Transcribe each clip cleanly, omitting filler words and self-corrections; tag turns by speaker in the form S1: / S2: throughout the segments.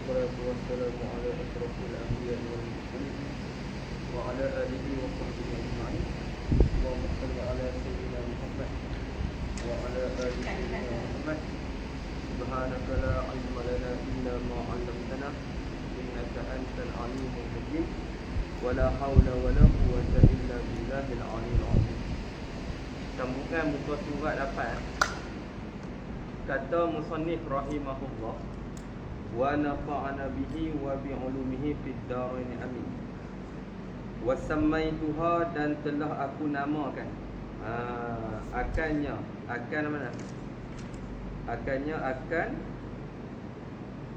S1: والصلاة والسلام على أشرف الأنبياء والمرسلين وعلى آله وصحبه أجمعين. اللهم صل على سيدنا محمد وعلى آل سيدنا محمد. سبحانك لا علم لنا إلا ما علمتنا إنك أنت العليم الحكيم ولا حول ولا قوة إلا بالله العلي العظيم. Sambungan muka surat 8. Kata musannif rahimahullah, wa nafa'ana bihi wa bi ulumihi fid darain amin. Wa sammaituha, dan telah aku namakan. Akannya, akan mana? Akan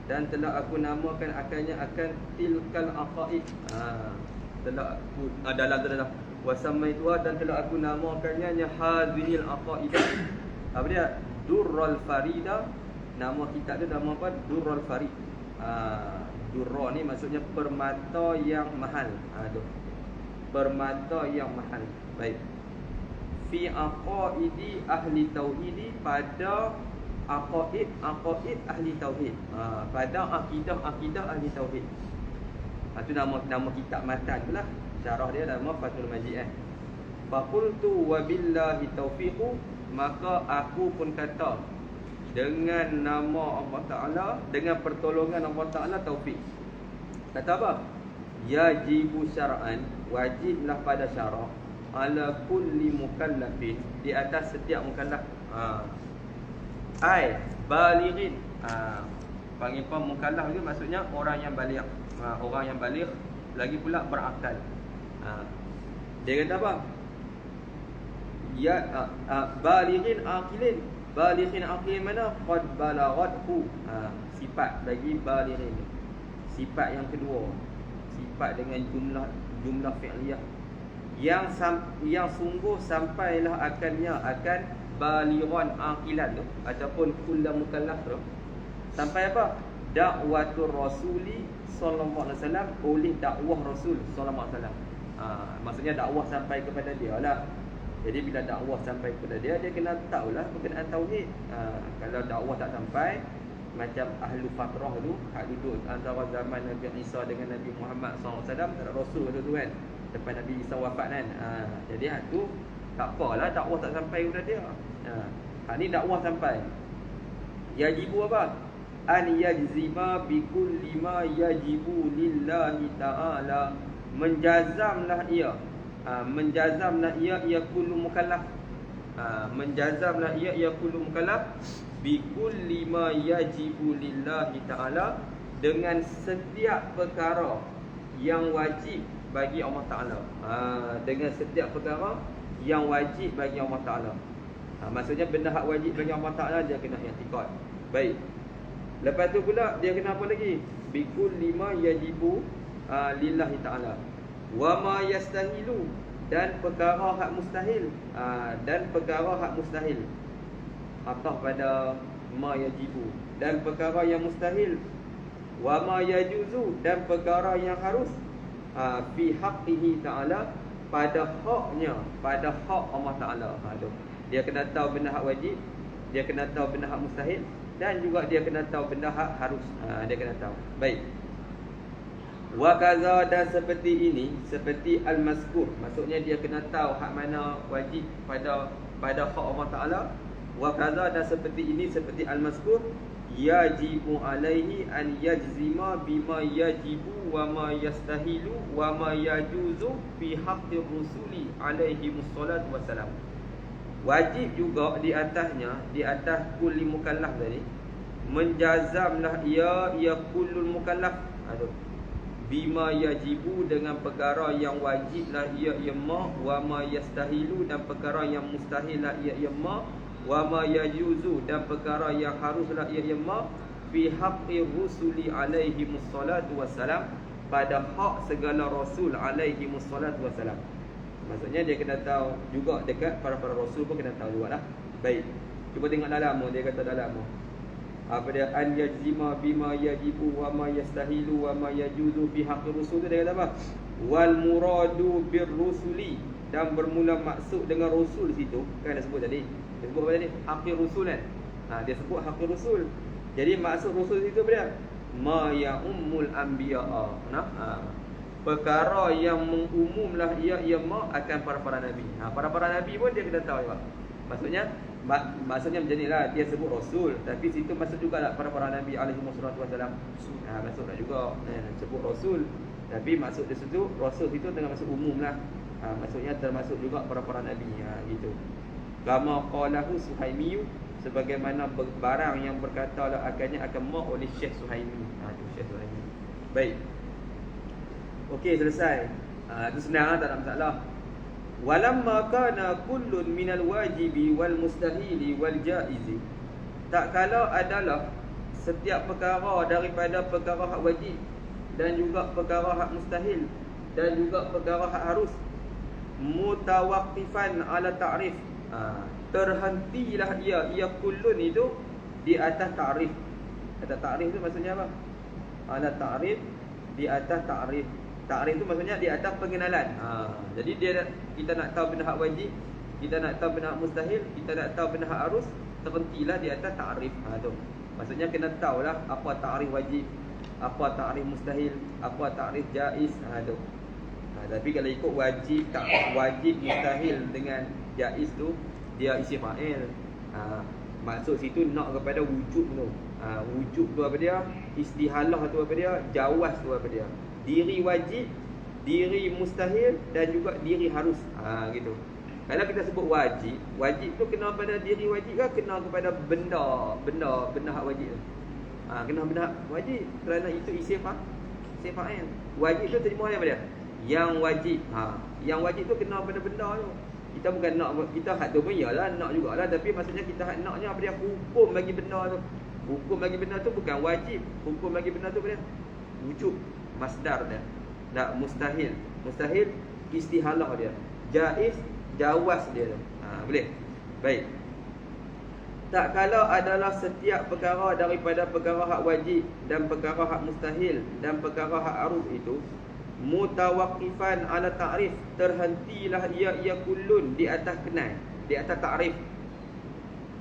S1: dan telah aku namakan akannya akan tilkal aqaid. Telah aku dalam wa sammaituha, dan telah aku namakannya hadhil aqaid. Apa dia? Durrul Farida. Nama kitab tu nama apa? Durrul Farid. Durra ni maksudnya permata yang mahal. Permata yang mahal. Baik. Fi aqaidi ahli tauhid, pada aqaid ahli tauhid. Pada akidah ahli tauhid. Itu nama kitab matan tu lah. Syarah dia nama Fathul Majid. Faqultu wa billahi taufiqu, maka aku pun kata dengan nama Allah Ta'ala, dengan pertolongan Allah Ta'ala, taufik. Kata apa? Yajibu syar'an, wajiblah pada syarah, ala kulli mukallafin, di atas setiap mukallaf. Ai balighin. Panggil apa mukallaf itu maksudnya orang yang baligh. Orang yang baligh, lagi pula berakal. Dia kata apa? Ya balighin aqilin. Balighin aqilin mana? Qad balaghathu. Sifat bagi balighin, sifat yang kedua, sifat dengan jumlah fi'liyah yang sungguh sampailah akannya, akan balighan aqilan tu ataupun kullu mukallaf tu. Sampai apa? Da'watur rasuli sallallahu alaihi wasallam, oleh dakwah Rasul sallallahu alaihi wasallam. Maksudnya dakwah sampai kepada dia lah. Jadi bila dakwah sampai kepada dia, dia kena tahulah berkenaan tauhid. Kalau dakwah tak sampai, macam ahlu fatrah tu, hak duduk antara zaman Nabi Isa dengan Nabi Muhammad SAW, tak ada Rasul tu kan, lepas Nabi Isa wafat kan. Jadi hak tu tak apalah, dakwah tak sampai kepada dia. Hak ni dakwah sampai. Yajibu apa? An yajzima bi kulli ma yajibu lillahi ta'ala. Menjazamlah ia, menjazamlah ia kullu mukallaf. Menjazamlah ia kullu mukallaf bi kulli ma yajibu lillahi ta'ala, dengan setiap perkara yang wajib bagi Allah Ta'ala. Dengan setiap perkara yang wajib bagi Allah Ta'ala. Maksudnya benda hak wajib bagi Allah Ta'ala dia kena i'tiqad. Baik. Lepas tu pula dia kena apa lagi? Bi kulli ma yajibu lillahi ta'ala, wa ma yastahilu, dan perkara hak mustahil. Dan perkara hak mustahil atau pada ma yajibu, dan perkara yang mustahil. Wa ma yajuzu, dan perkara yang harus. Fi haqqihi ta'ala, pada haknya, pada hak Allah Ta'ala. Dia kena tahu benda hak wajib, dia kena tahu benda hak mustahil, dan juga dia kena tahu benda hak harus. Dia kena tahu. Baik. Wa kaza, dan seperti ini, seperti al-mazkur, maksudnya dia kena tahu hak mana wajib pada hak Allah Ta'ala. Wa kaza, dan seperti ini, seperti al-mazkur, yajibu alaihi an yajzima bima yajibu wa ma yastahilu wa ma yajuzu fi haqqi rusuli alaihi musallatu wassalam. Wajib juga di atasnya, di atas kulli mukallaf tadi, menjazamlah ia kullul mukallaf. Bima yajibu, dengan perkara yang wajiblah ia ma, wa ma yastahilu, dan perkara yang mustahillah ia ma, wa ma yajuzu, dan perkara yang haruslah ia ma, fi haqqi rusuli alaihi musallatu wassalam, pada hak segala rasul alaihi musallatu wassalam. Maksudnya dia kena tahu juga dekat para rasul pun kena tahu jugalah. Baik. Cuba tengok dalam, dia kata dalam apa dia? An yajzima bima yajibu wa ma yastahilu wa ma yajuzu fi haqqi rusul. Dia kata apa? Wal muradu bir rusuli, dan bermula maksud dengan rasul situ kan dah sebut tadi. Dia sebut apa tadi? Haqqi rusul kan. Dia sebut haqqi rusul. Jadi maksud rasul situ apa dia? ma ya'ummul anbiya'a. Perkara yang mengumumlah ia ma akan para nabi. Para nabi pun dia kena tahu juga. Maksudnya macam inilah, dia sebut rasul, tapi situ masuk jugalah para nabi alaihi wassalam. Masuklah juga sebut rasul, tapi maksud di situ rasul itu tengah masuk umumlah. Maksudnya termasuk juga para nabi gitu. Kama qalahu Suhaimi, sebagaimana barang yang berkata akannya akan ma oleh Syekh Suhaimi. Tu Syekh Suhaimi. Baik. Okey, selesai. Itu senang, tak ada masalah. Walamma kana kullun minal wajibi wal mustahili wal jaizi, tak kalau adalah setiap perkara daripada perkara hak wajib dan juga perkara hak mustahil dan juga perkara hak harus, mutawaqqifan ala ta'rif, terhentilah ia kullun itu di atas ta'rif. Atas ta'rif itu maksudnya apa? Ala ta'rif, di atas ta'rif. Ta'rif itu maksudnya di atas pengenalan. Jadi kita nak tahu benda hak wajib, kita nak tahu benda hak mustahil, kita nak tahu benda hak harus, terhentilah di atas ta'rif. Tu maksudnya kena tahulah apa ta'rif wajib, apa ta'rif mustahil, apa ta'rif jaiz. Tu. Tapi kalau ikut wajib, tak wajib, mustahil dengan jaiz tu, dia isim fa'il. Maksud situ nak kepada wujud tu. Wujud tu apa dia? Istihalah tu apa dia? Jawaz tu apa dia? Diri wajib, diri mustahil dan juga diri harus. Gitu. Kalau kita sebut wajib, wajib tu kena pada diri wajib ke kena kepada benda hak wajib tu? Kena benda hak wajib kerana itu isim fa'il. Wajib tu terjemah apa dia? Yang wajib. Yang wajib tu kena pada benda tu. Kita bukan nak, kita hak tu pun iyalah nak jugalah, tapi maksudnya kita hak naknya apa dia? Hukum bagi benda tu. Hukum bagi benda tu bukan wajib. Hukum bagi benda tu apa dia? Wujub. Masdar dia. Tak mustahil. Mustahil istihalah dia. Jaiz jawaz dia. Boleh. Baik. Tak kalau adalah setiap perkara daripada perkara hak wajib dan perkara hak mustahil dan perkara hak aruf itu mutawaqqifan ala ta'rif, terhentilah ia kullun di atas kenal, di atas ta'rif.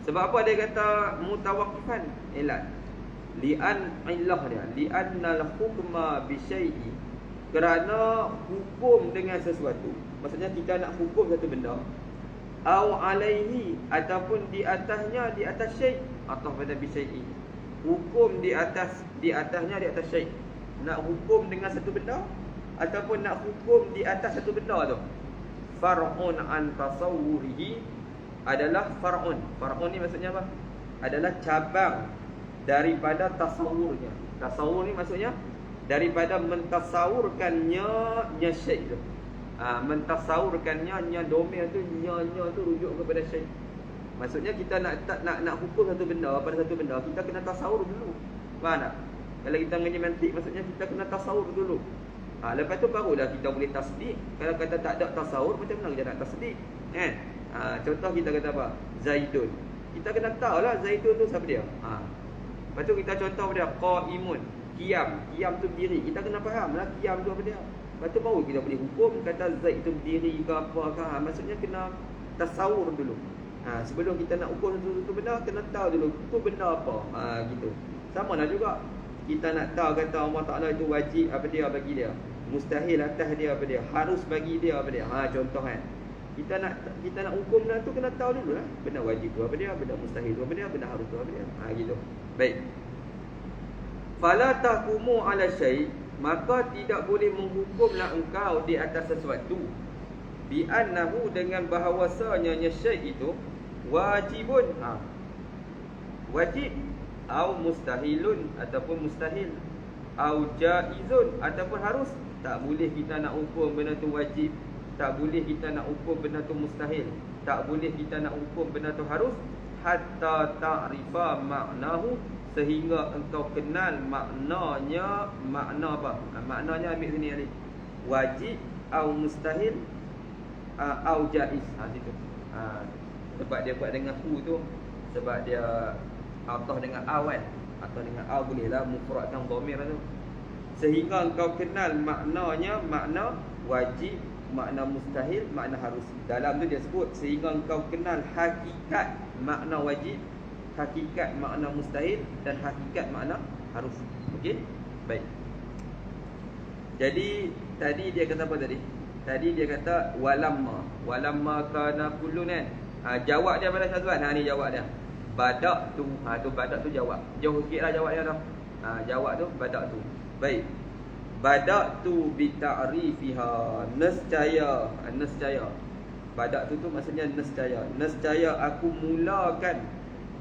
S1: Sebab apa dia kata mutawaqqifan? Li'an illah dia, li'annal hukma bi syai'i, kerana hukum dengan sesuatu. Maksudnya kita nak hukum satu benda, au alaihi, ataupun di atasnya, di atas syai', atau pada bi syai'i. Hukum di atasnya, di atas syai'. Nak hukum dengan satu benda ataupun nak hukum di atas satu benda tu. Far'un an tasawwurihi adalah far'un. Far'un ni maksudnya apa? Adalah cabang daripada tasawurnya. Tasawur ni maksudnya daripada mentasawurkannya syai' tu. Mentasawurkannya domain tu, nya tu rujuk kepada syai'. Maksudnya kita nak hukum satu benda pada satu benda, kita kena tasawur dulu. Faham tak? Kalau kita menyemantik, maksudnya kita kena tasawur dulu. Lepas tu barulah kita boleh tasdik. Kalau kata tak ada tasawur, macam mana kita nak tasdik? Contoh kita kata apa? Zaidun. Kita kena tahu lah Zaidun tu siapa dia. Lepas tu kita contoh dia qaimun, qiyam. Qiyam tu berdiri. Kita kena faham lah qiyam tu apa dia. Lepas tu baru kita boleh hukum kata Zaid tu berdiri ke apa ke. Maksudnya kena tasawur dulu. Sebelum kita nak ukur satu benda, kena tahu dulu tu benda apa. Gitu. Sama lah juga, kita nak tahu kata Allah Ta'ala itu wajib apa dia bagi dia, mustahil atas dia apa dia, harus bagi dia apa dia. Contoh kan, kita nak hukum benda tu kena tahu dulu lah. Benda wajib tu apa dia, benda mustahil tu apa dia, benda harus tu apa dia. Gitu. Baik. Fala tahkumu ala syai', maka tidak boleh menghukumlah engkau di atas sesuatu bi annahu, dengan bahawasanya syai' itu wajibun, wajib, au mustahilun, ataupun mustahil, au jaizun, ataupun harus. Tak boleh kita nak hukum benda tu wajib, tak boleh kita nak hukum benda tu mustahil, tak boleh kita nak hukum benda tu harus, hatta ta'rifa maknahu, sehingga engkau kenal maknanya. Makna apa? Maknanya ambil sini Ali. Wajib, au mustahil, au jaiz. Situ. Sebab dia buat dengan hu tu, sebab dia atau dengan awan, atau dengan aw bolehlah mufradkan dhamir tu. Sehingga engkau kenal maknanya, makna wajib, makna mustahil, makna harus. Dalam tu dia sebut sehingga engkau kenal hakikat makna wajib, hakikat makna mustahil dan hakikat makna Harus. Okey? Baik. Jadi tadi dia kata apa tadi? Tadi dia kata walamma kana kullun kan. Jawab dia pada Syazwan. Ni jawab dia. Badak tu. Tu badak tu jawab. Jauh sikitlah jawab dia tu. Jawab tu badak tu. Baik. Badak tu bi ta'rifiha nescaya. Badak tu maksudnya nescaya. Nescaya aku mulakan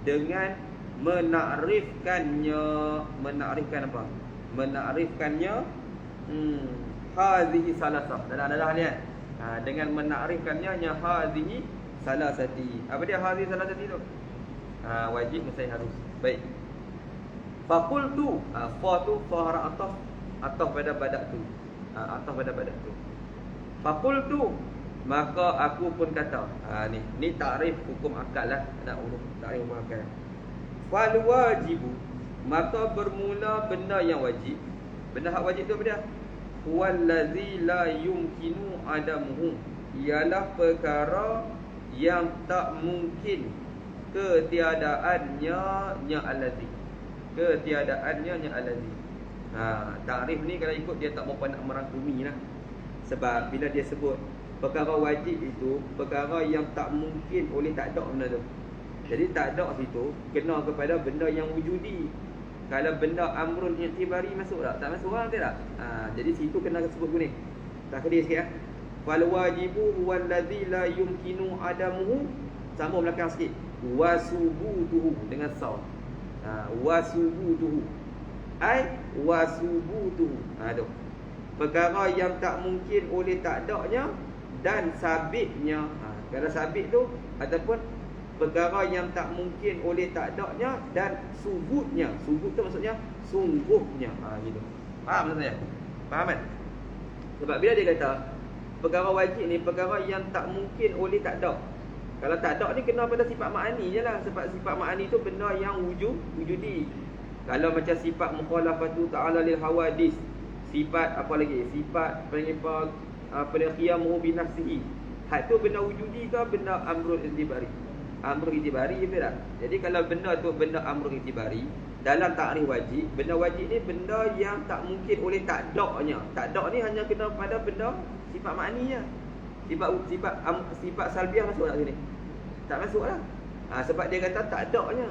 S1: dengan menakrifkannya. Menakrifkan apa? Menakrifkannya hadhihi salasah. Dalam ni kan. Dengan menakrifkannya nya hadhihi salasati. Apa dia hadhihi salasati tu? Wajib mesti harus. Baik. Faqultu, fa tu fahara ataf pada badak tu. Ataf pada badak tu. Faqultu, maka aku pun kata. Ni takrif hukum akal lah. Nak urut takrif hukum akal. Fal wajibu, maka bermula benda yang wajib. Benda hak wajib tu apa dia? Wallazi la yumkinu adamuhu, ialah perkara yang tak mungkin ketiadaannya nya allazi. Ketiadaannya nya allazi. Takrif ni kalau ikut dia tak berapa nak merangkumi lah. Sebab bila dia sebut perkara wajib itu perkara yang tak mungkin oleh tak ada benda tu. Jadi tak ada situ kena kepada benda yang wujudi. Kalau benda amrun i'tibari masuk tak? Tak masuk tak? Jadi situ kena sebut gini. Takdir sikit Fal wajibu huwal ladzi la yumkinu adamuhu. Sambung belakang sikit. Wasubutuhu dengan saw. Wasubutuhu. Ai wasubutuhu. Tu. Perkara yang tak mungkin oleh tak adanya dan sabitnya. Kalau sabit tu ataupun perkara yang tak mungkin oleh tak adanya dan subutnya. Subut tu maksudnya sungguhnya. Gitu. Faham maksudnya? Faham kan? Sebab bila dia kata perkara wajib ni perkara yang tak mungkin oleh tak ada. Kalau tak ada ni kena pada sifat ma'ani je lah. Sebab sifat ma'ani tu benda yang wujudi. Kalau macam sifat mukhalafatu ta'ala lil hawadis, sifat apa lagi? Sifat apa dia qiyamuhu bi nafsihi. Hak tu benda wujudi ke benda amrul i'tibari? Amrul i'tibari betul tak? Jadi kalau benda tu benda amrul i'tibari, dalam takrif wajib, benda wajib ni benda yang tak mungkin oleh tak adanya. Tak ada ni hanya kena pada benda sifat makninya. Sifat salbiah masuk tak sini? Tak masuk lah. Sebab dia kata tak adanya.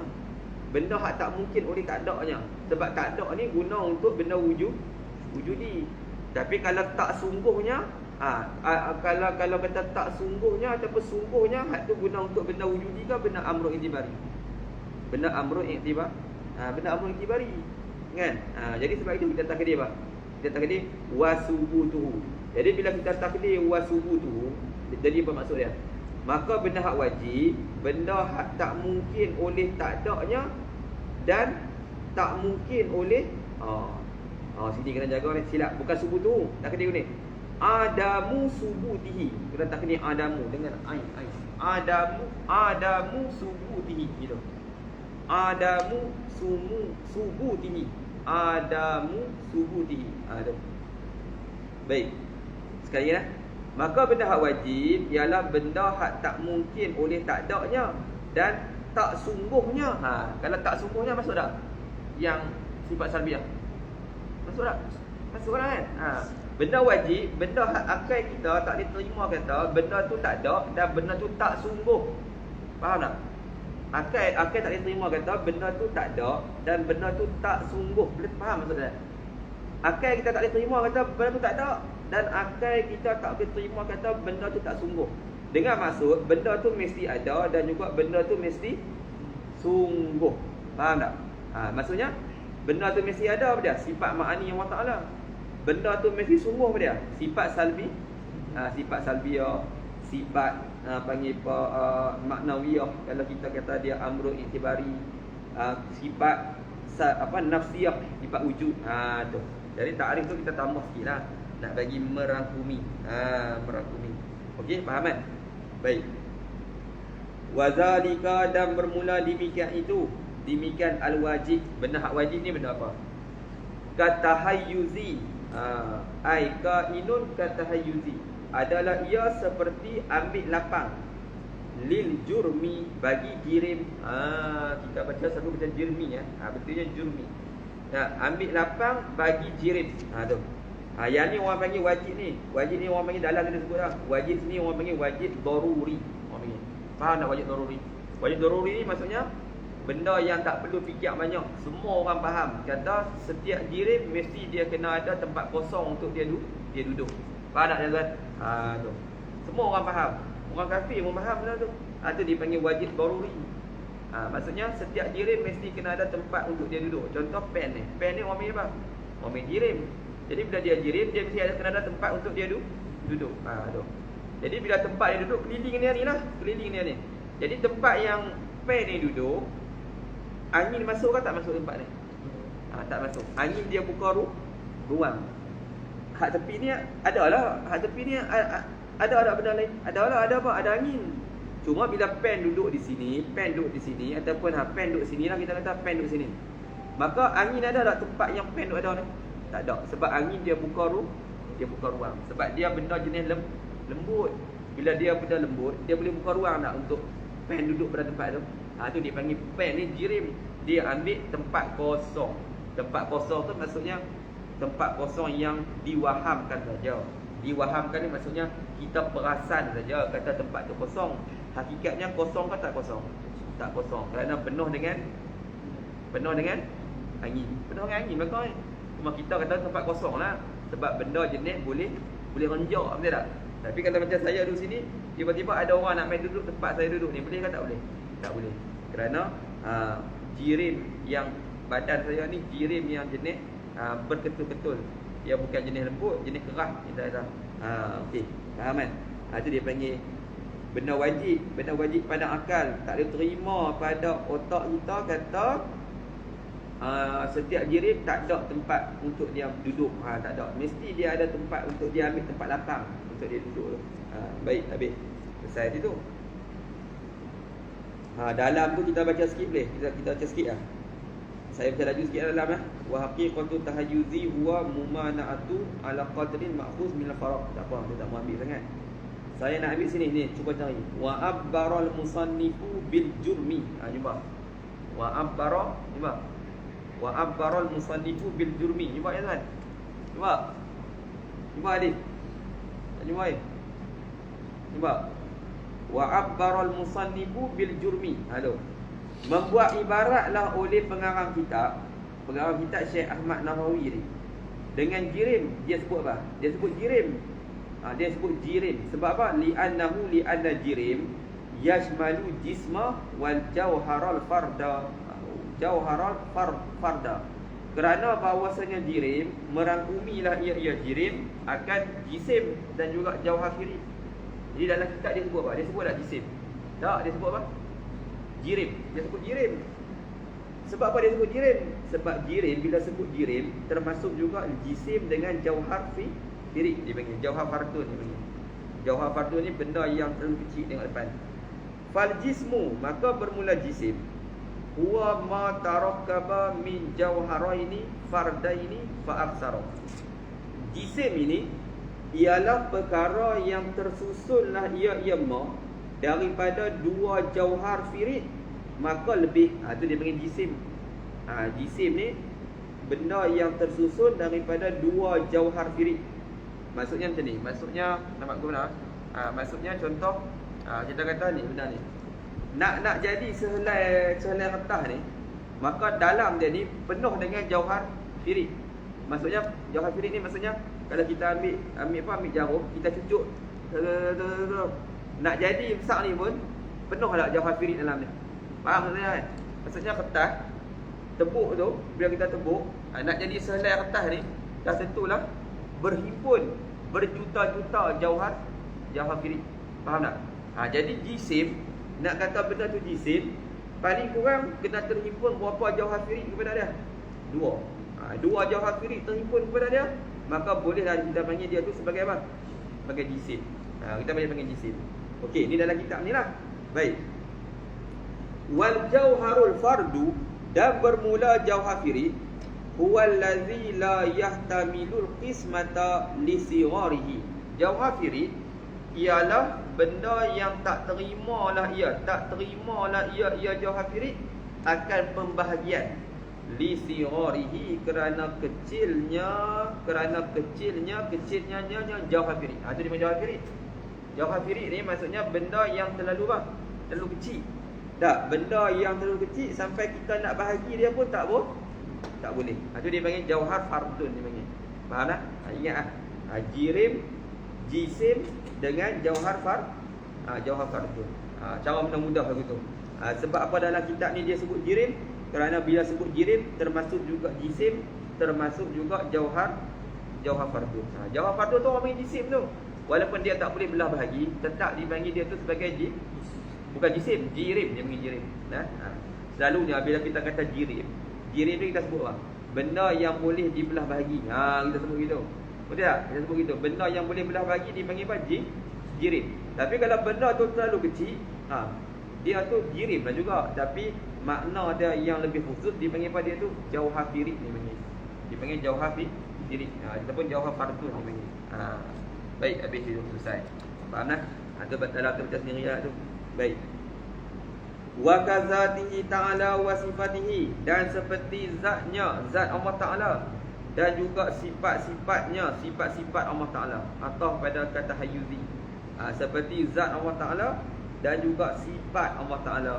S1: Benda hak tak mungkin oleh tak adanya. Sebab tak ada ni guna untuk benda wujudi. Tapi kalau tak sungguhnya, kalau kata tak sungguhnya ataupun sungguhnya, hak tu guna untuk benda wujudi ke benda amrul i'tibari? Benda amrul i'tibari. Benda amrul i'tibari. Kan? Jadi sebab itu kita takdir apa? Kita takdir wasubutuhu. Jadi bila kita takdir wasubutuhu, jadi apa maksud dia? Maka benda hak wajib, benda hak tak mungkin oleh tak adanya dan tak mungkin oleh sini kena jaga ni, silap. Bukan subutuhu, takdir ni. Adamu subutihi. Kita takdir adamu dengan ain. Adamu subutihi gitu. Adamu subutihi. Adamu subutihi. Baik. Sekali lah. Maka benda hak wajib ialah benda hak tak mungkin oleh tak adanya dan tak sungguhnya. Kalau tak sungguhnya masuk tak? Yang sifat salbiah. Masuk tak? Masuk lah kan? Benda wajib, benda hak akal kita tak boleh terima kata benda tu tak ada dan benda tu tak sungguh. Faham tak? Akal tak boleh terima kata benda tu tak ada dan benda tu tak sungguh. Boleh faham maksudnya? Akal kita tak boleh terima kata benda tu tak ada dan akal kita tak boleh terima kata benda tu tak sungguh. Dengan maksud benda tu mesti ada dan juga benda tu mesti sungguh. Faham tak? Maksudnya benda tu mesti ada apa dia? Sifat ma'ani Allah Ta'ala. Benda tu mesti sungguh apa dia? Sifat salbi. Sifat salbiah. Sifat panggil maknawiyah. Kalau kita kata dia amrul i'tibari. Sifat nafsiyah. Sifat wujud. Tu. Jadi takrif tu kita tambah sikit lah. Nak bagi merangkumi. Merangkumi. Okey, faham kan? Baik. Wazalika, dan bermula demikian itu. Demikian al-wajib. Benda hak wajib ni benda apa? Katahayyuzi. Kainun katahayyuzi. Adalah ia seperti ambil lapang. Lil jurmi, bagi jirim. Kita baca satu baca jirmi ya. Betulnya jurmi. Ambil lapang bagi jirim. Tu. Yang ni orang panggil wajib ni. Wajib ni orang panggil dalam dia sebut dah. Wajib sini orang panggil wajib daruri. Orang panggil. Faham tak wajib daruri? Wajib daruri ni maksudnya benda yang tak perlu fikir banyak. Semua orang faham. Kata setiap jirim mesti dia kena ada tempat kosong untuk dia duduk. Faham tak tuan? Tu. Semua orang faham. Orang kafir pun faham benda tu. Tu dipanggil wajib daruri. Maksudnya setiap jirim mesti kena ada tempat untuk dia duduk. Contoh pen ni. Pen ni orang panggil apa? Orang panggil jirim. Jadi bila dia jirim, dia mesti kena ada tempat untuk dia duduk. Tu. Jadi bila tempat dia duduk, keliling dia ni lah. Keliling dia ni. Jadi tempat yang pen ni duduk, angin masuk ke tak masuk tempat ni? Tak masuk. Angin dia buka ruang. Hak tepi ni adalah. Hak tepi ni ada benda lain. Ada apa? Ada angin. Cuma bila pen duduk di sini, ataupun pen duduk sini lah, kita kata pen duduk sini. Maka angin ada tak tempat yang pen duduk ada ni? Tak ada. Sebab angin dia buka ruang. Sebab dia benda jenis lembut. Bila dia benda lembut, dia boleh buka ruang tak untuk pen duduk pada tempat tu. Tu dipanggil pen ni jirim. Dia ambil tempat kosong. Tempat kosong tu maksudnya tempat kosong yang diwahamkan saja. Diwahamkan ni maksudnya kita perasan saja kata tempat tu kosong. Hakikatnya kosong ke tak kosong? Tak kosong. Kerana penuh dengan angin. Penuh dengan angin maka cuma kita kata tempat kosong lah. Sebab benda jenis boleh renjak, betul tak? Tapi kata macam saya duduk sini, tiba-tiba ada orang nak main duduk tempat saya duduk ni, boleh ke tak boleh? Tak boleh. Kerana jirim yang badan saya ni jirim yang jenis berketul-ketul. Dia bukan jenis lembut, jenis keras kita kata. Okey, faham kan? Itu dia panggil benda wajib pada akal. Tak ada terima pada otak kita kata setiap jirim tak ada tempat untuk dia duduk. Tak ada. Mesti dia ada tempat untuk dia ambil tempat lapang untuk dia duduk. Baik, habis. Selesai itu. Dalam tu kita baca sikit boleh? Kita baca sikit lah. Saya baca laju sikit dalam lah. Wa haqiqatu tahayyuzi huwa mumana'atu ala qadrin ma'khuz min al-faraq. Tak apa, dia tak mau ambil sangat. Saya nak ambil sini ni, cuba cari. Wa abbaral musannifu bil jurmi. Jumpa. Wa abbaral, jumpa. Wa abbaral musannifu bil jurmi. Jumpa ya tuan. Jumpa. Jumpa adik. Jumpa adik. Jumpa. Wa abbaral musannifu bil jurmi. Halo. Membuat ibaratlah oleh pengarang kitab Syekh Ahmad Nawawi ni dengan jirim. Dia sebut apa? Dia sebut jirim. Dia sebut jirim. Sebab apa? Li'anna jirim yashmalu jisma wal jawharal farda. Farda. Kerana bahawasanya jirim merangkumilah ia jirim akan jisim dan juga jauhar firid. Jadi dalam kitab dia sebut apa? Dia sebut tak jisim? Tak, dia sebut apa? Jirim. Dia sebut jirim. Sebab apa dia sebut jirim? Sebab jirim, bila sebut jirim termasuk juga jisim dengan jauhar firid. Dia panggil jauhar fardun dia panggil. Jauhar fardun ni benda yang terlalu kecil tengok depan. Fal jismu, maka bermula jisim. Huwa ma tarakkaba min jauharaini fardaini fa aksara. Jisim ini ialah perkara yang tersusunlah ia ma daripada dua jauhar firid maka lebih. Itu dia panggil jisim. Jisim ni benda yang tersusun daripada dua jauhar firid. Maksudnya macam ni. Maksudnya nampak guna. Maksudnya contoh kita kata ni benda ni. Nak jadi sehelai kertas ni, maka dalam dia ni penuh dengan jauhar firid. Maksudnya jauhar firid ni maksudnya kalau kita ambil jarum, kita cucuk nak jadi besar ni pun penuh lah jauhar firid dalam ni. Faham maksudnya kan? Maksudnya kertas tebuk tu, bila kita tebuk, nak jadi sehelai kertas ni, dah tentulah berhimpun berjuta-juta jauhar firid. Faham tak? Jadi jisim, nak kata benda tu jisim, paling kurang kena terhimpun berapa jauhar firid kepada dia? Dua jauhar firid terhimpun kepada dia, maka bolehlah kita panggil dia tu sebagai apa? Sebagai jisim. Kita boleh panggil jisim. Okey, ni dalam kitab ni lah. Baik. Wal jauharul fardu, dan bermula jauhar firid, huwal ladzi la yahtamilul qismata li sigharihi. Jauhar firid ialah benda yang tak terimalah ia jauhar firid akan pembahagian. li sigharihi, kerana kecilnya jauhar firik. Itu dia jauhar firik. Jauhar firik ni maksudnya benda yang terlalu kecil. Tak, benda yang terlalu kecil sampai kita nak bahagi dia pun tak boleh. Itu dia panggil jauhar fardun dia panggil. Faham tak? Ingat jirim, jisim dengan jauhar fardun. Cara mudah begitu. Sebab apa dalam kitab ni dia sebut jirim? Kerana bila sebut jirim termasuk juga jisim, termasuk juga jauhar fardun. Jauhar fardun tu orang panggil jisim tu. Walaupun dia tak boleh belah bahagi, tetap dipanggil dia tu sebagai bukan jisim, jirim, dia panggil jirim. Selalunya bila kita kata jirim ni kita sebut apa? Benda yang boleh dibelah bahagi. Kita sebut gitu. Betul tak? Kita sebut gitu. Benda yang boleh belah bahagi dipanggil apa? Jirim. Tapi kalau benda tu terlalu kecil, dia tu jirim lah juga. Tapi makna dia yang lebih khusus dipanggil apa dia tu? Jauhar firik dipanggil jauhar firik. Ataupun jauhar fardun dipanggil. Baik, habis itu selesai. Faham tak? Itu dalam tu baca sendiri lah tu. Baik. Wa kazatihi ta'ala wa sifatihi, dan seperti zatnya, zat Allah Ta'ala, dan juga sifat-sifatnya, sifat-sifat Allah Ta'ala, atau pada kata hayuzi. Seperti zat Allah Ta'ala dan juga sifat Allah Ta'ala.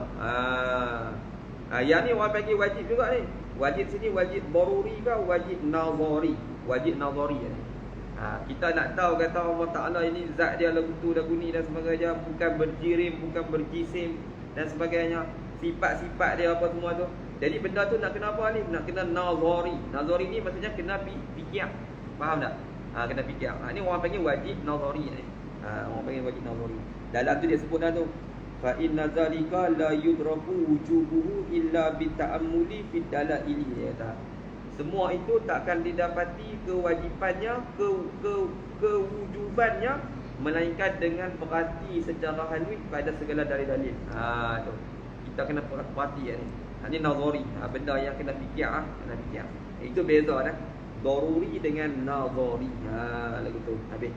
S1: Yang ni orang panggil wajib juga ni. Wajib sini wajib daruri ke wajib nazari? Wajib nazari ni. Kita nak tahu kata Allah Ta'ala ini zat dia lagu tu, lagu ni dan sebagainya, bukan berjirim, bukan berjisim dan sebagainya. Sifat-sifat dia apa semua tu. Jadi benda tu nak kena apa ni? Nak kena nazari. Nazari ni maksudnya kena fikir. Faham tak? Kena fikir. Ni orang panggil wajib nazari ni. Orang panggil wajib nazari. Dalam tu dia sebut dah tu. Fa inna zalika la yudraku wujubuhu illa bi ta'ammuli fi dalaili, dia kata. Semua itu takkan didapati kewajipannya, kewujubannya, melainkan dengan perhati secara halus pada segala dalil-dalil. Tu. Kita kena perhati ni. Ini nazari. Benda yang kena fikir, kena fikir. Itu beza dah. Daruri dengan nazari. Lagu tu. Habis.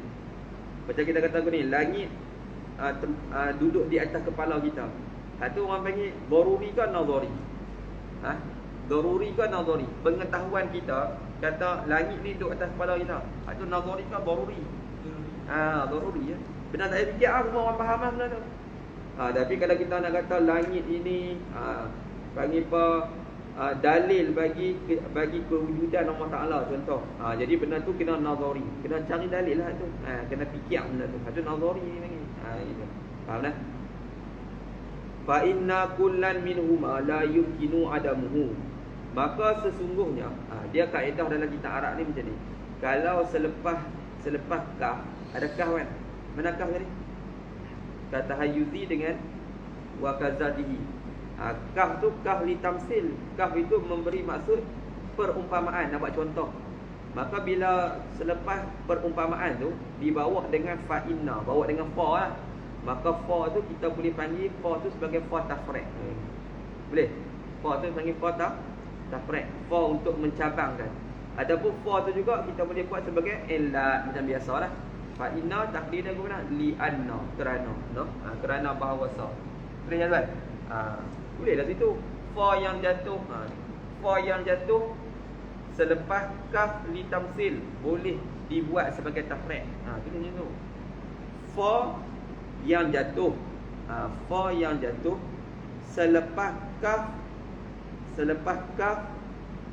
S1: Macam kita kata ni, langit duduk di atas kepala kita. Tu orang panggil daruri ke nazari? Daruri ke nazari? Pengetahuan kita kata langit ni duduk atas kepala kita. Tu nazari ke daruri? Daruri ya. Benar tak fikir semua orang faham benda tu. Tapi kalau kita nak kata langit ini panggil apa, dalil bagi kewujudan Allah Taala contoh. Jadi benda tu kena nazari, kena cari dalil lah tu. Kena fikir benda tu. Itu nazari ni panggil. Gitu. Faham tak? Fa inna kullan minhuma la yumkinu adamuhu. Maka sesungguhnya dia kaedah dalam kitab Arab ni macam ni. Kalau selepas kaf, ada kaf kan? Mana kaf tadi? Kata hayuzi dengan wa kazatihi. Kaf tu kaf li tamsil. Kaf itu memberi maksud perumpamaan, nak buat contoh. Maka bila selepas perumpamaan tu dibawa dengan fa inna, bawa dengan fa lah. Maka fa tu kita boleh panggil fa tu sebagai fa tafriq. Boleh? Fa tu panggil fa tafriq. Fa untuk mencabangkan. Adapun fa tu juga kita boleh buat sebagai illat macam biasalah. Fa inna takdir dia guna li anna, kerana, no? Kerana bahawa sa. Boleh jalan? Boleh lah situ. Fa yang jatuh, fa yang jatuh selepas kaf li tamsil boleh dibuat sebagai tafriq. Itu macam tu. Fa yang jatuh, fa yang jatuh selepas kaf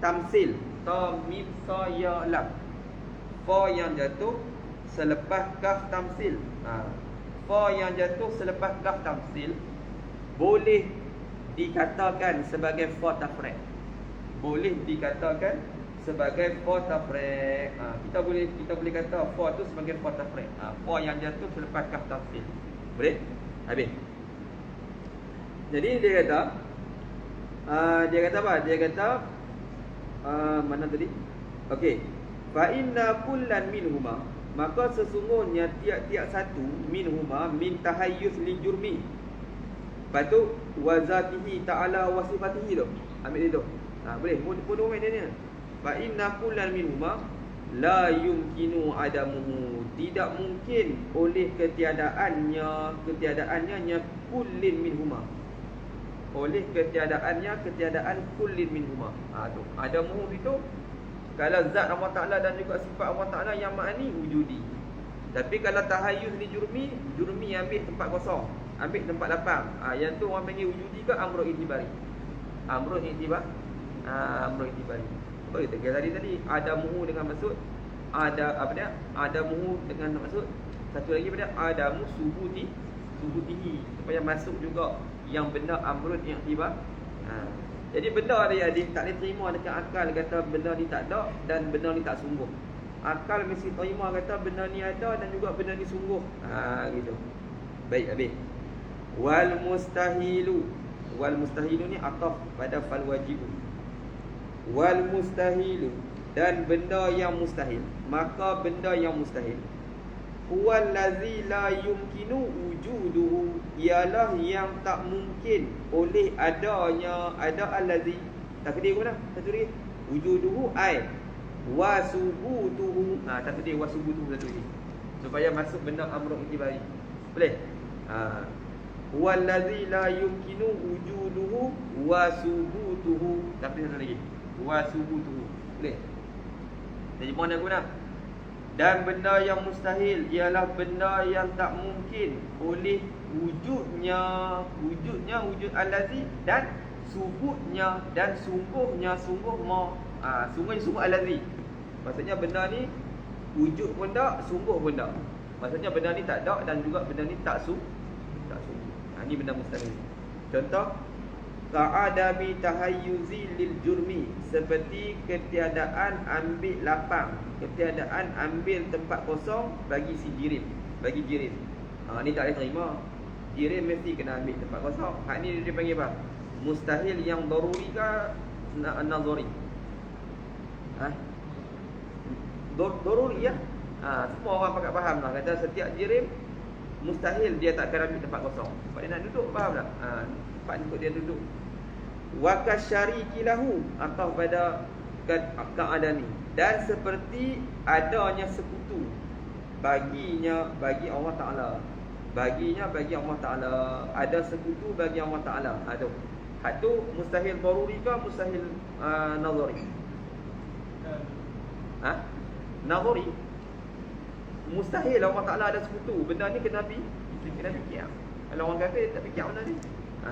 S1: tamsil, ta mim sa ya lam. Fa yang jatuh selepas kaf tamsil. Fa yang jatuh selepas kaf tamsil boleh dikatakan sebagai fa tafriq. Boleh dikatakan sebagai fa tafriq. Kita boleh kata fa tu sebagai fa tafriq. Fa yang jatuh selepas kaf tamsil. Boleh? Habis. Jadi dia kata apa? Dia kata mana tadi? Okey. Fa inna kullan minhuma, maka sesungguhnya tiap-tiap satu minhuma min tahayyuz li jurmi. Lepas tu wazatihi ta'ala wa sifatihi tu. Ambil dia tu. Boleh. Mudah dia ni. Fa inna kullan minhuma la yumkinu adamuhu, tidak mungkin oleh ketiadaannya kullin minhuma. oleh ketiadaan kullin minhuma. Tu adamuhu itu kalau zat Allah Ta'ala dan juga sifat Allah Ta'ala yang ma'ani wujudi. Tapi kalau tahayyuz ni jurmi ambil tempat kosong, ambil tempat lapang. Yang tu orang panggil wujudi ke amrul itibari. Amrul itibari. Apa kita kata tadi adamuhu dengan maksud adamuhu dengan maksud satu lagi pada adamu subutihi, supaya masuk juga yang benda amrul itibari. Jadi benda dia tak boleh terima dekat akal kata benda ni tak ada dan benda ni tak sungguh. Akal mesti terima kata benda ni ada dan juga benda ni sungguh. Gitu. Baik, habis. Wal mustahilu ni ataf pada fal wajibu. Wal mustahilu, dan benda yang mustahil, maka benda yang mustahil huwal ladzi la yumkinu wujuduhu, ialah yang tak mungkin oleh adanya. Ada allazi takdir guna satu lagi wujuduhu ai wasubutuhu. Takdir wasubutuhu satu lagi supaya masuk benda amrun itibari. Boleh? Huwal ladzi la yumkinu wujuduhu wasubutuhu. Takdir satu lagi wasubutuhu. Boleh? Jadi mana guna? Dan benda yang mustahil ialah benda yang tak mungkin oleh wujud allazi, dan subutnya dan sungguhnya sungguh allazi. Maksudnya benda ni wujud pun tak, sungguh pun tak. Maksudnya benda ni tak ada dan juga benda ni tak sungguh. Ini benda mustahil. Contoh ka'adami tahayyuzi lil jurmi, seperti ketiadaan ambil lapang, ketiadaan ambil tempat kosong bagi si jirim, bagi jirim. Ni tak boleh terima. Jirim mesti kena ambil tempat kosong. Ni dia panggil apa? Mustahil yang daruri ke nazari? Daruri ya. Semua orang pakat faham lah. Kata setiap jirim mustahil dia tak akan ambil tempat kosong. Sebab dia nak duduk, faham tak? Tempat untuk dia duduk. Wa kasyariki lahu, atau pada ka'adami, dan seperti adanya sekutu baginya, bagi Allah Ta'ala. Bagi Allah Ta'ala, ada sekutu bagi Allah Ta'ala. Hak tu mustahil daruri ke mustahil nazari? Nazari. Mustahil Allah Ta'ala ada sekutu. Benda ni kena fikir. Kalau orang kafir tak fikir benda ni.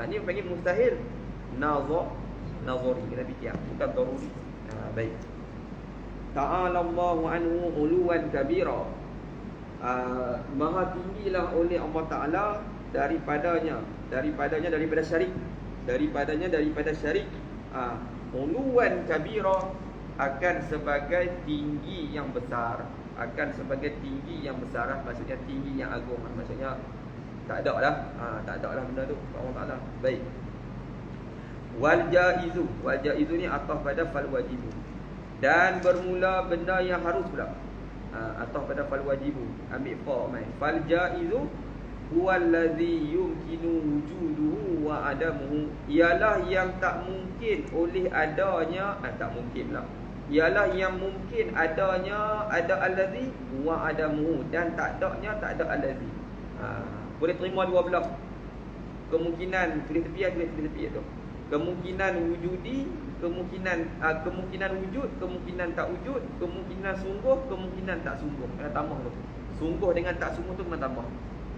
S1: Ni panggil mustahil nazari, kena fikir, bukan daruri. Baik. Ta'ala Allahu anhu uluwan kabira. Maha tinggilah oleh Allah Ta'ala daripada syarik. Daripada syarik. Uluwan kabira, akan sebagai tinggi yang besar. Maksudnya tinggi yang agung. Maksudnya tak ada lah benda tu Allah Ta'ala. Baik. Wal jaizu ni ataf pada fal wajibu, dan bermula benda yang harus pula. Ataf pada fal wajibu, ambil fa mai. Fal jaizu huwal ladzi yumkinu wujuduhu wa adamuhu, ialah yang tak mungkin oleh adanya, tak mungkin pula, ialah yang mungkin adanya, ada allazi wa adamuhu, dan tak adanya, tak ada allazi. Boleh terima dua belah. Kemungkinan tulis tepi tu. Kemungkinan wujudi, kemungkinan wujud, kemungkinan tak wujud, kemungkinan sungguh, kemungkinan tak sungguh. Kena tambah tu. Sungguh dengan tak sungguh tu kena tambah.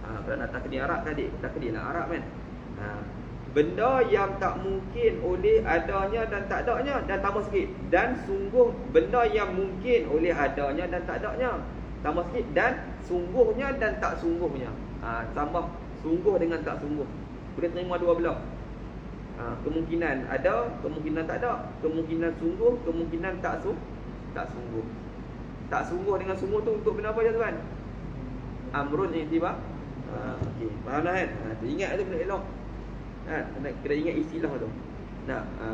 S1: Kalau nak takdir Arab tadi, takdir lah Arab kan. Benda yang tak mungkin oleh adanya dan tak adanya, dan tambah sikit. Dan sungguh, benda yang mungkin oleh adanya dan tak adanya, tambah sikit. Dan sungguhnya dan tak sungguhnya. Tambah sungguh dengan tak sungguh. Boleh terima dua belah. Kemungkinan ada, kemungkinan tak ada, kemungkinan sungguh, kemungkinan tak sungguh. Tak sungguh dengan sungguh tu untuk benda apa ya tuan? Amrun i'tibar. Okey, faham dah kan? Ingat tu benda elok. Kena ingat istilah tu.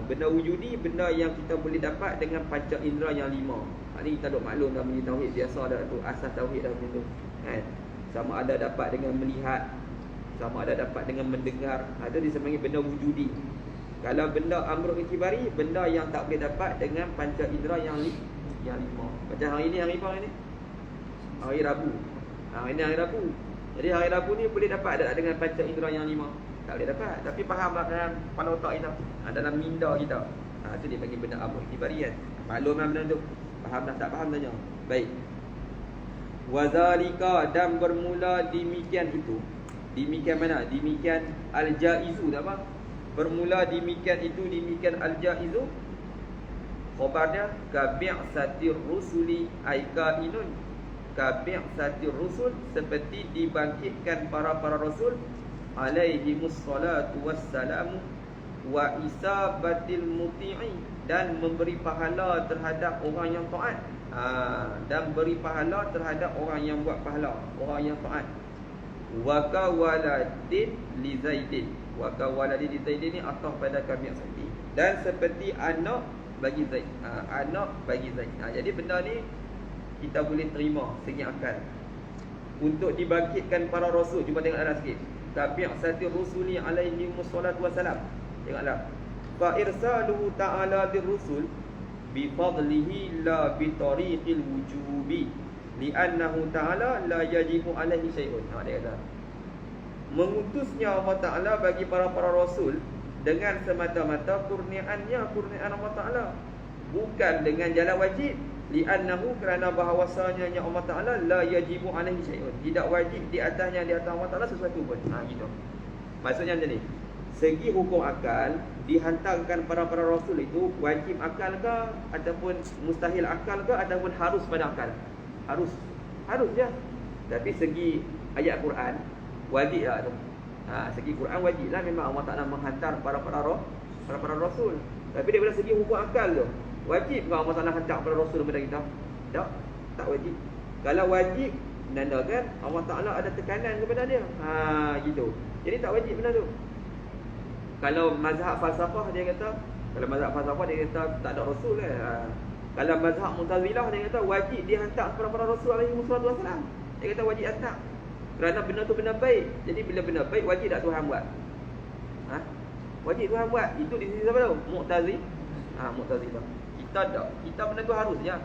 S1: Benda wujudi, benda yang kita boleh dapat dengan panca indera yang 5. Ni kita duk maklum dalam menjadi tauhid biasa dah tu, asas tauhid dah macam tu. Sama ada dapat dengan melihat, sama ada dapat dengan mendengar. Itu disemangi benda wujudi. Kalau benda amrun i'tibari, benda yang tak boleh dapat dengan panca indera yang 5. Macam hari ni, hari apa ni? Hari Rabu. Ini hari Rabu. Jadi hari Rabu ni boleh dapat tak dengan panca indera yang 5? Tak boleh dapat. Tapi fahamlah dalam kepala otak kita, dalam minda kita. Itu dia panggil benda amr ikhtibari kan. Maklumlah benda tu. Faham dah, tak faham tanya. Baik. Wazalika, dan bermula demikian itu. Demikian mana? Demikian al-jaizu, tak apa? Bermula demikian itu, demikian al-jaizu. Khabarnya kabi'satir rusuli ay kainun. Kabi'satir rusul, seperti dibangkitkan para rasul alaihimus salatu wassalamu wa isabatil muti'i, dan memberi pahala terhadap orang yang taat. Dan beri pahala terhadap orang yang buat pahala, orang yang taat. Wa kawaladin li Zaidin. Wa kawaladin li Zaidin ni atau pada kami sendiri. Dan seperti anak bagi Zaid. Anak bagi Zaid. Jadi benda ni kita boleh terima segi akal. Untuk dibangkitkan para rasul, cuba tengok dalam sikit. Kabi'satir rusuli alaihi wassalatu wassalam. Tengoklah. Fa irsaluhu ta'ala lirrusul bi fadlihi la bi tariqil wujubi li'annahu ta'ala la yajibu alaihi syai'un. Dia kata mengutusnya Allah Ta'ala bagi para rasul dengan semata-mata kurniaan Allah Ta'ala, bukan dengan jalan wajib. Li'annahu, kerana bahawasanya Allah Ta'ala la yajibu alaihi syai'un, tidak wajib di atasnya, di atas Allah Ta'ala sesuatu pun. Gitu. Maksudnya macam ni. Segi hukum akal, dihantarkan para rasul itu wajib akal ke ataupun mustahil akal ke ataupun harus pada akal? Harus je. Tapi segi ayat Quran wajib lah tu. Segi Quran wajib lah, memang Allah Ta'ala menghantar para rasul. Tapi daripada segi hukum akal tu, wajib ke Allah Ta'ala hantar para rasul kepada kita? Tak wajib. Kalau wajib, menandakan Allah Ta'ala ada tekanan kepada dia. Gitu. Jadi tak wajib benda tu. Kalau mazhab falsafah dia kata, tak ada rasul kan. Kalau mazhab Mu'tazilah dia kata wajib dihantar kepada para rasul alaihi wasallam. Dia kata wajib hantar. Kerana benda tu benda baik. Jadi bila benda baik, wajib tak Tuhan buat? Wajib Tuhan buat. Itu di sisi siapa tu? Mu'tazilah. Kita tak. Kita benda tu harus je.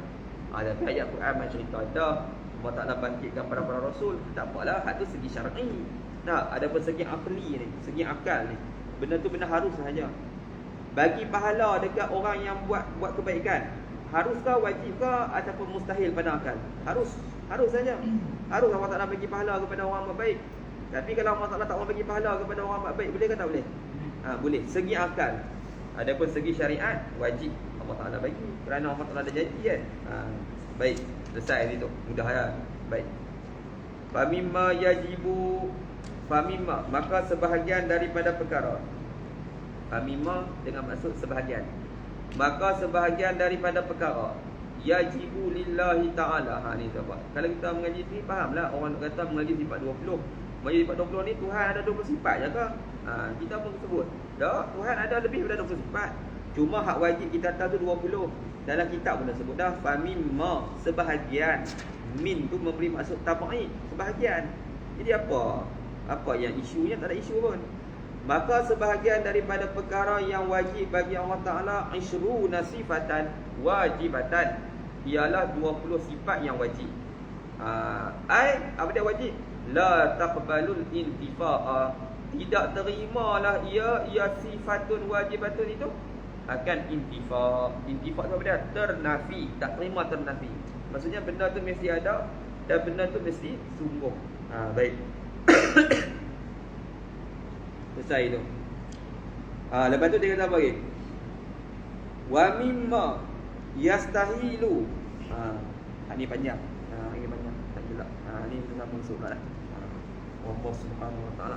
S1: Tapi ayat Quran macam cerita dah Allah Ta'ala bangkitkan para rasul. Tak apalah, hak tu segi syar'i. Ada pun segi akli ni, segi akal ni. Benda tu benda harus sahaja. Bagi pahala dekat orang yang buat kebaikan, haruskah, wajibkah ataupun mustahil pada akal? Harus saja. Harus Allah Ta'ala bagi pahala kepada orang buat baik. Tapi kalau Allah Ta'ala tak mau bagi pahala kepada orang buat baik, boleh ke tak boleh? Boleh. Segi akal. Adapun segi syariat, wajib Allah Ta'ala bagi. Kerana Allah Ta'ala ada janji kan. Baik. Selesai ni tu. Mudah ya. Baik. Famimma yajibu, famimma, maka sebahagian daripada perkara. Famimma dengan maksud sebahagian. Maka sebahagian daripada perkara yajibu lillahi ta'ala. Ni sahabat. Kalau kita mengaji ni, fahamlah. Orang kata mengaji sifat 20. Mengaji sifat 20 ni Tuhan ada 20 sifat je ke? Kita pun sebut dah, Tuhan ada lebih daripada 20 sifat. Cuma hak wajib kita tahu tu 20. Dalam kitab pun dah sebut dah. Famimma, sebahagian. Min tu memberi maksud tabai, sebahagian. Jadi apa yang isunya? Tak ada isu pun. Maka sebahagian daripada perkara yang wajib bagi Allah Ta'ala, 20 sifatan wajibatan, ialah 20 sifat yang wajib. Apa dia wajib? La taqbalul intifa'a, tidak terimalah ia sifatun wajibatun itu akan intifa. Intifa tu apa dia? Ternafi, tak terima ternafi. Maksudnya benda tu mesti ada dan benda tu mesti sungguh. Baik. Selesai tu. Lepas tu dia kata apa lagi? Wa mimma yastahilu. Ni panjang. Ini panjang. Tak jelas. Ni kita sambung esok lah. Allah Subhanahu wa ta'ala.